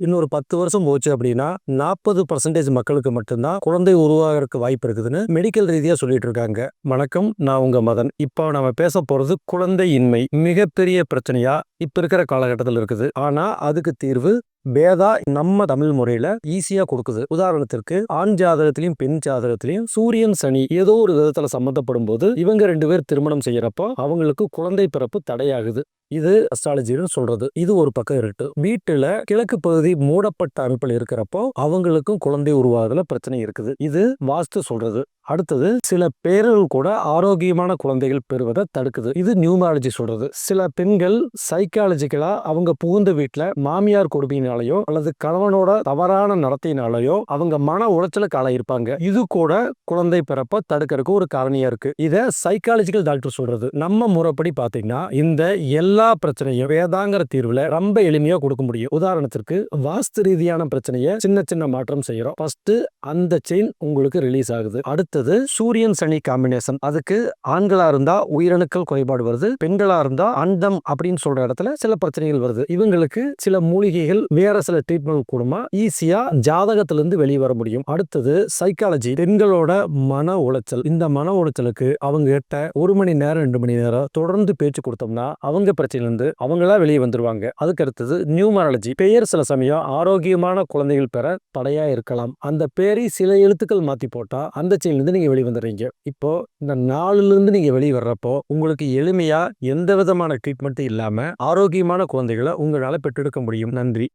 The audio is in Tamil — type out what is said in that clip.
இன்னொரு 10 வருஷம் போச்சு அப்படின்னா 40% மக்களுக்கு மட்டும்தான் குழந்தை உருவாகிறதுக்கு வாய்ப்பு இருக்குதுன்னு மெடிக்கல் ரீதியா சொல்லிட்டு இருக்காங்க. வணக்கம், நான் உங்க மதன். இப்போ நம்ம பேச போறது குழந்தையின்மை மிகப்பெரிய பிரச்சனையா இப்ப இருக்கிற காலகட்டத்தில் இருக்குது. ஆனா அதுக்கு தீர்வு வேதா நம்ம தமிழ் முறையில ஈஸியா கொடுக்குது. உதாரணத்திற்கு ஆண் ஜாதகத்திலையும் பெண் ஜாதகத்திலையும் சூரியன் சனி ஏதோ ஒரு விதத்துல சம்பந்தப்படும் போது இவங்க 2 பேர் திருமணம் செய்யறப்போ அவங்களுக்கு குழந்தை பிறப்பு தடையாகுது. இது அஸ்ட்ராலஜின்னு சொல்றது. இது ஒரு பக்கம் இருக்கு. வீட்டுல கிழக்கு பகுதி மூடப்பட்ட அமைப்பில் இருக்கிறப்போ அவங்களுக்கும் குழந்தை உருவாகுதுல பிரச்சனை இருக்குது. இது வாஸ்து சொல்றது. அடுத்தது சில பேர்கள் கூட ஆரோக்கியமான குழந்தைகள் பெறுவதை தடுக்குது. இது நியூமராலஜி சொல்றது. சில பெண்கள் சைக்காலஜிக்கலா அவங்க புகுந்த வீட்டுல மாமியார் கொடுமையினாலேயோ அல்லது கணவனோட தவறான நடத்தையினாலேயோ அவங்க மன உளைச்சலுக்கு ஆளாயிருப்பாங்க. இது கூட குழந்தை பிறப்ப தடுக்கிறதுக்கு ஒரு காரணியா இருக்கு. இத சைக்காலஜிக்கல் டாக்டர் சொல்றது. நம்ம முறைப்படி பாத்தீங்கன்னா இந்த எல்லா பிரச்சனையும் வேதாங்கிற தீர்வுல ரொம்ப எளிமையா கொடுக்க முடியும். உதாரணத்திற்கு வாஸ்து ரீதியான பிரச்சனையை சின்ன சின்ன மாற்றம் செய்யறோம். ஃபர்ஸ்ட் அந்த செயின் உங்களுக்கு ரிலீஸ் ஆகுது. அடுத்தது சூரியன் சனி காம்பினேஷன். அதுக்கு ஆண்களா இருந்தா உயிரணுக்கள் குறைபாடு வருது, பெண்களா இருந்தா அண்டம் அப்படின்னு சொல்ற இடத்துல சில பிரச்சனைகள் வருது. இவங்களுக்கு சில மூலிகைகள் வேற சில ட்ரீட்மெண்ட் கூடமா ஈஸியா ஜாதகத்திலிருந்து வெளியே வர முடியும். அடுத்தது சைக்காலஜி. பெண்களோட மன உளைச்சல். இந்த மன உளைச்சலுக்கு அவங்க கிட்ட 1 மணி நேரம் 2 மணி நேரம் தொடர்ந்து பேச்சு கொடுத்தோம்னா அவங்க பிரச்சனையிலிருந்து அவங்களா வெளியே வந்துருவாங்க. அதுக்கு அடுத்தது நியூமராலஜி. பெயர் சில சமயம் ஆரோக்கியமான குழந்தைகள் பெற தடையா இருக்கலாம். அந்த பேரை சில எழுத்துக்கள் மாத்தி போட்டா அந்த செயின்ல நீங்க வெளியே வந்துடுறீங்க. இப்போ இந்த 4ல இருந்து நீங்க வெளியே வர்றப்போ உங்களுக்கு எளிமையா எந்த விதமான ட்ரீட்மெண்ட் இல்லாம ஆரோக்கியமான குழந்தைகளை உங்களால பெற்றெடுக்க முடியும். நன்றி.